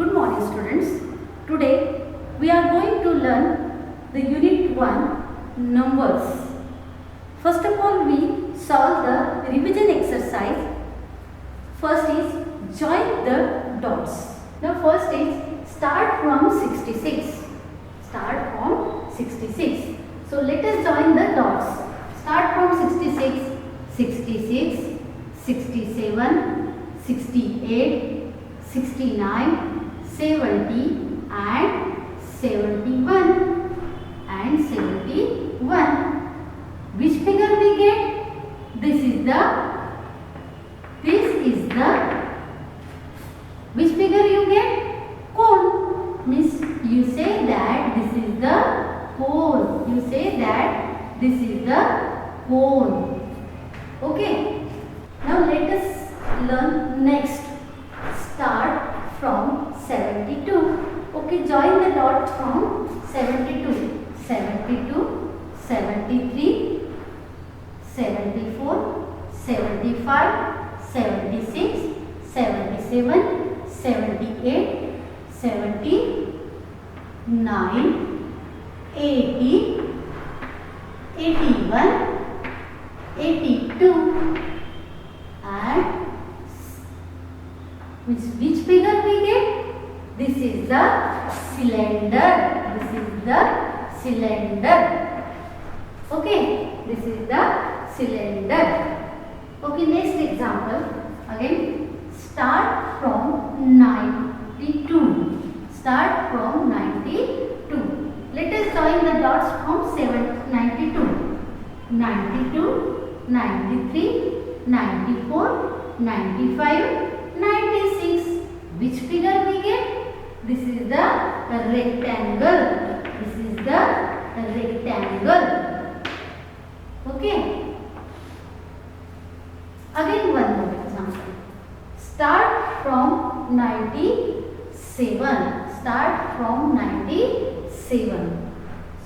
Good morning students. Today we are going to learn the unit 1 numbers. First of all we solve the revision exercise. First is join the dots. The first is start from 66. Start from 66. So let us join the dots. Start from 66, 66, 67, 68, 69, 70 and 71 and 71. Which figure we get? This is the which figure you get? Cone. Means you say that this is the cone. You say that this is the cone. Okay. Now let us learn next. Start from 72. Okay, join the dots from 72. 72, 73, 74, 75, 76, 77, 78, 79, 80, 81, 82 and which figure we get? This is the cylinder. This is the cylinder. Okay, this is the cylinder. Okay, next example. Again, start from 92. Start from 92. Let us join the dots from 92. 92, 93, 94, 95, 96. Which figure we get? This is the rectangle. This is the rectangle. Okay. Again one more example. Start from 97. Start from 97.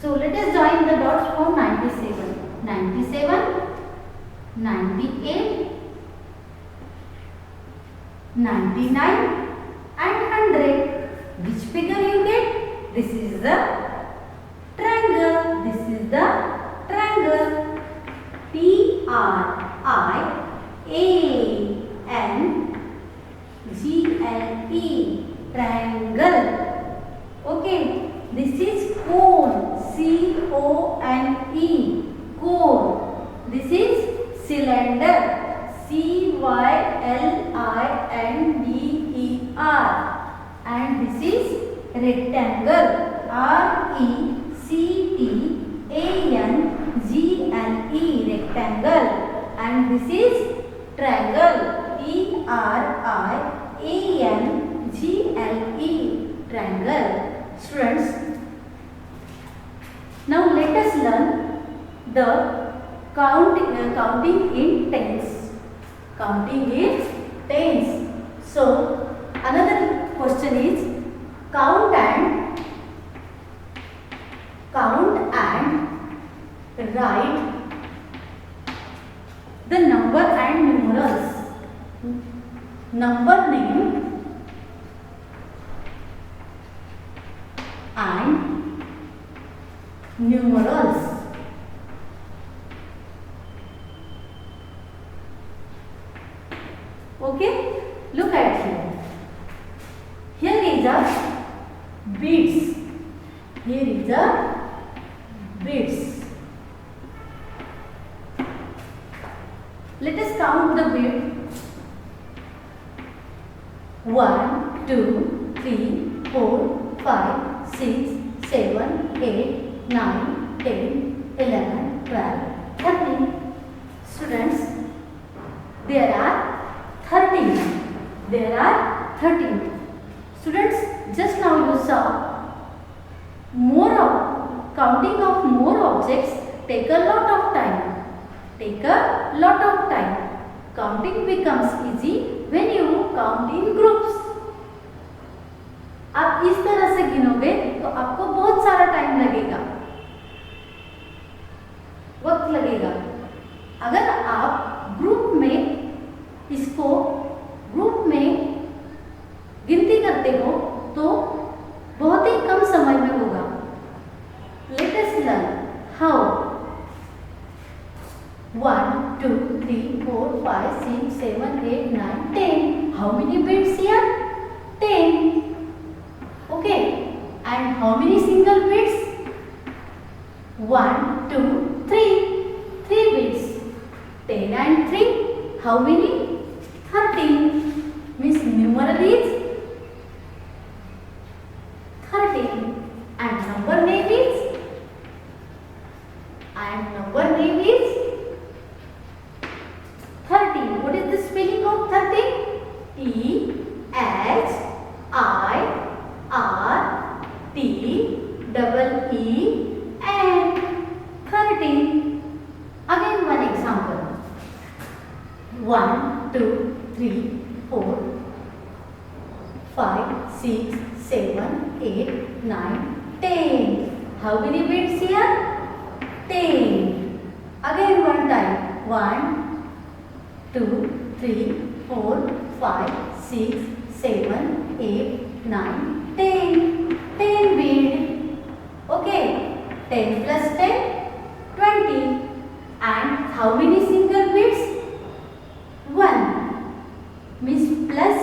So let us join the dots from 97. 97, 98, 99 and 100. Which figure you get? This is the triangle. This is the triangle. Triangle. Triangle. Okay. This is cone. Cone. Cone. This is cylinder. Cylinder and this is rectangle. Rectangle rectangle and this is triangle. Triangle. Students, now let us learn the counting in tens. Counting in tens. So another question is count and write the number and numerals. Number name and numerals. Okay, look at here. Here is a beads. Here is a beads. Let us count the beads. 1, 2, 3, 4, 5, 6, 7, 8, 9, 10, 11, 12, 13. Students, there are 13. There are 13. Students, just now you saw counting of more objects take a lot of time. Counting becomes easy when you count in groups. आप इस तरह से गिनोगे तो आपको बहुत सारा time लगेगा, वक्त लगेगा। अगर आप ग्रुप में गिनती करते हो 4, 5, 6, 7, 8, 9, 10. How many bits here? 10. Okay. And how many single bits? 1, 2, 3. 3 bits. 10 and 3. How many? 13. Means numeral is 13. And number name is? And number name is 13. What is the spelling of 13? E H I R T double E N. 13. Again one example. 1, 2, 3, 4, 5, 6, 7, 8, 9, 10. How many bits here? 10. Again one time. 1, 2, 3, 4, 5, 6, 7, 8, 9, 10. 10 bit. Okay. 10 plus 10, 20. And how many single bits? 1. Means plus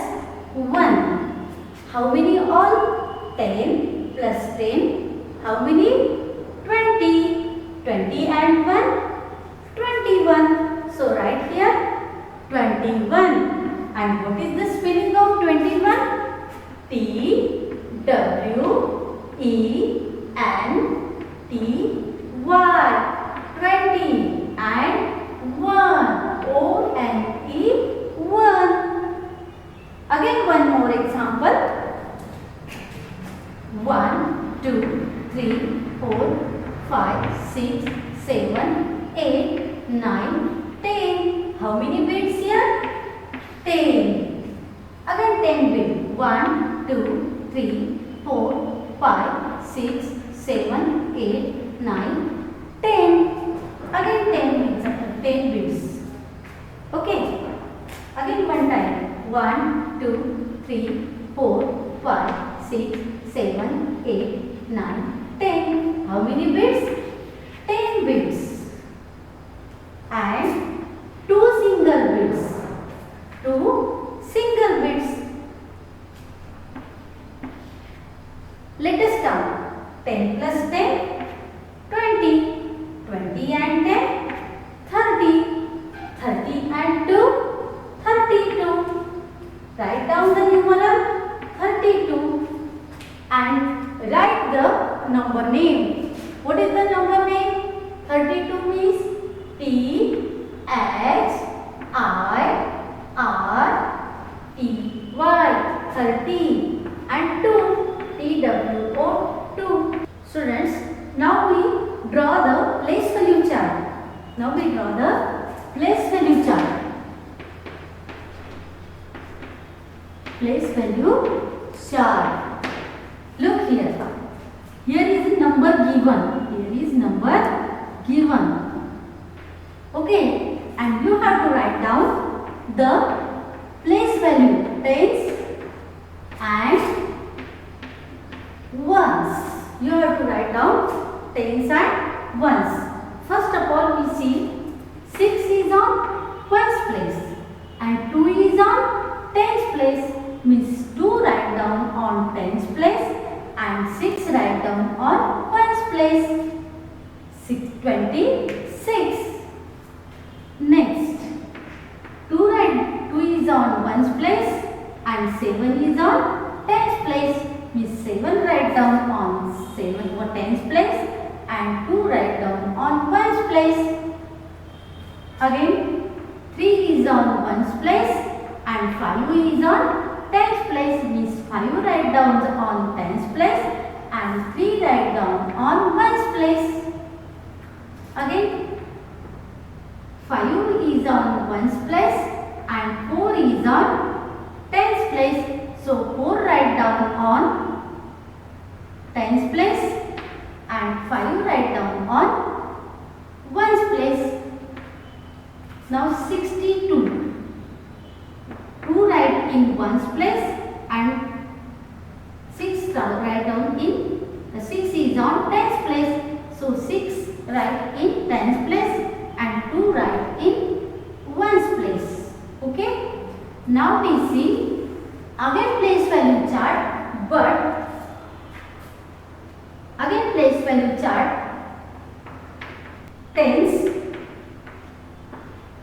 1. How many all? 10 plus 10. How many? 20. 20 and 1? 21. So write here 21. And what is the spelling of 21? T W E N T Y. 20 and 1. O N E 1. Again one more example. 1, 2, 3, 4, 5, 6, 7, 8, 9, 10. How many bits here? 10. Again 10 bits. 1, 2, 3, 4, 5, 6, 7, 8, 9, 10. Again 10 bits. Okay. Again one time. 1, 2, 3, 4, 5, 6, 7, 8, 9, 10. How many bits? 10 bits. And 2 single bits. 2 single bits. Let us count. 10 plus 10, 20. 20 and 10, 30. 30 and 2, 32. Write down the numeral 32. And write the number name. What is the number name? 32 means T H I R T Y. 30 and 2 T W O 2. Students, now we draw the place value chart. Now we draw the place value chart. Place value chart. Look here. Here is number given. Here is number given. Okay. And you have to write down the place value. Tens and ones. You have to write down tens and ones. First of all, we see 6 is on ones place and 2 is on tens place. Means 2 write down on tens place and 6 write down on ones place. 26. Next, 2 is on ones place and 7 is on tens place. Means 7 write down on 7 or tens place and 2 write down on ones place. Again 3 is on ones place and 5 is on tens place. Means 5 write down on tens place and 3 write down on ones place. Again 5 is on ones place and 4 is on tens place. So 4 write down on tens place and 5 write down on ones place. Now 62. 2 write in ones place and 6 write down in 6 is on tens place. So 6 write in tens place and 2 write in ones place. Now we see again place value chart, but again place value chart, tens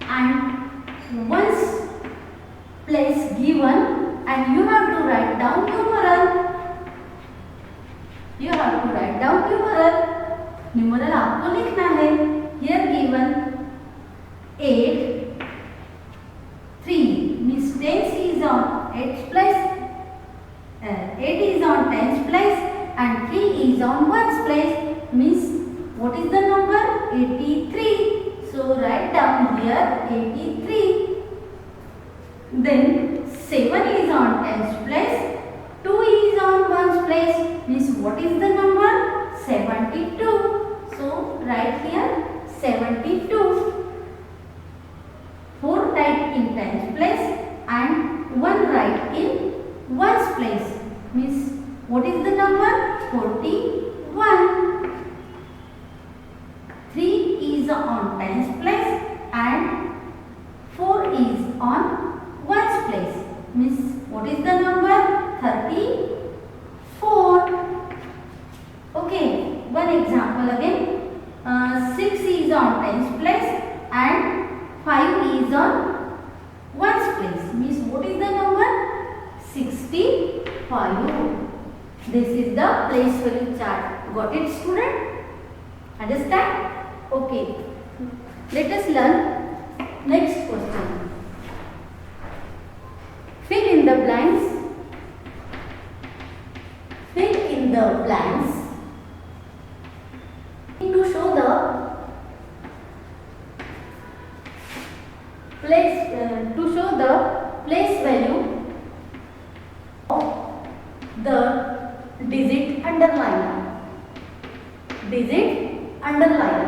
and ones place given, and you have to write down numeral. You have to write down numeral. Numeral आपको लिखना है. Here given 8, 3 means tens is on 8's place, 8 is on 10's place, and 3 is on 1's place. Means what is the number? 83. So write down here 83. Then 7 is on 10's place, 2 is on 1's place. Means what is the number? 72. So write here 72. 4 write in 10's place and 1 write in 1's place. Means what is the number? 41. 3 is on 10's place and 4 is on 1's place. Means what is the number? 34. Okay, one example again. 6 is on 10's place and 5 is on 1's place. Means what is the number? 65. This is the place value chart. Got it, student? Understand? Okay. Let us learn next question. Fill in the blanks. Fill in the blanks. To show the place value of the digit underline. Digit underline.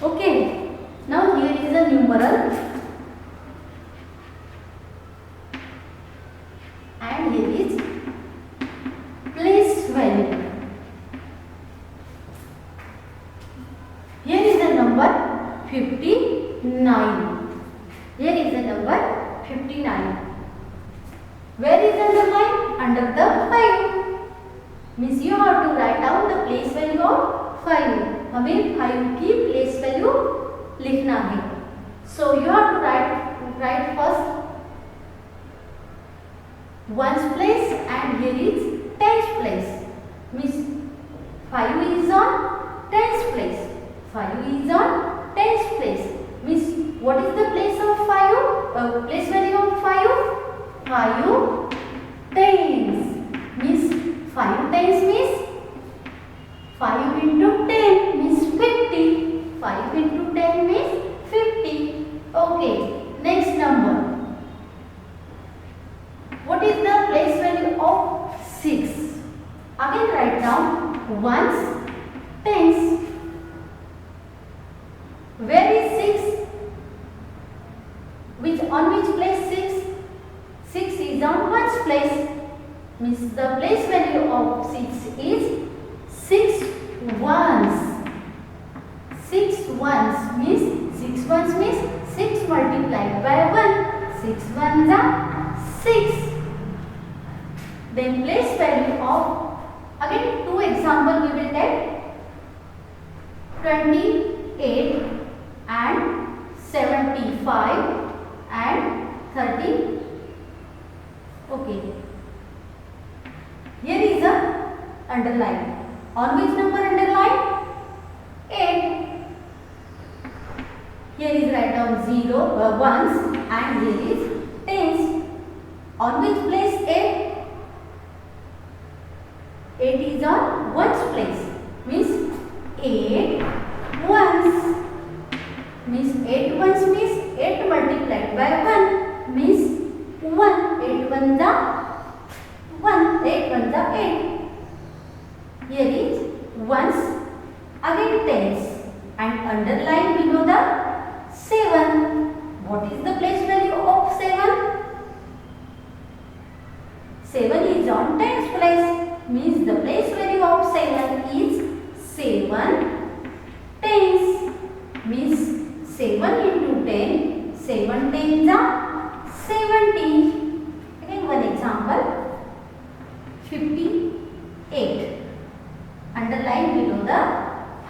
Okay. Now here is a numeral and here is place value. Here is the number 59. Here is the number 59. Where is underline? Under the 5. Means you have to write down the place value of 5. हमें 5 की place value लिखना है. So you have to write first 1's place and here is 10's place. Means 5 is on 10's place. 5 is on 10's place. Means what is the place of 5? Place value of 5? 5 tens. Means 5 tens means 5 into 10 means 50. 5 into 10 means 50. Okay. Next number. What is the place value of 6? Again write down ones, tens. Where is 6? On which place 6? 6 is on 1's place. Means the place value of 6 is 6 ones. 6 ones means 6 ones means 6 multiplied by 1. 6 ones are 6. Then place value of, again 2 example we will take, 28 and 75 and 30. Okay. Here is a underline. On which number underline? 8. Here is write down 0, ones and here is tens. On which place 8? 8 is on 1's place. Means 8 ones. Means 8 ones means 8 multiplied by 1 means 1. 8 ones are 1. 8 ones are 8. Here is ones, again tens, and underline below the 7. What is the place value of 7? 7 is on tens place. Means the place value of 7 is 7 tens. Means 7 7 tens are 17. Again one example, 58. Underline below the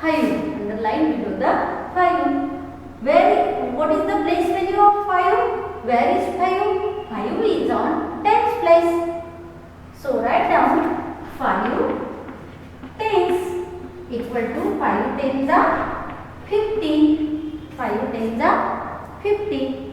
5. Underline below the 5. What is the place value of 5? Where is 5? 5 is on tens place. So write down 5 tens equal to 5 tens are 50. 5 tens are 50.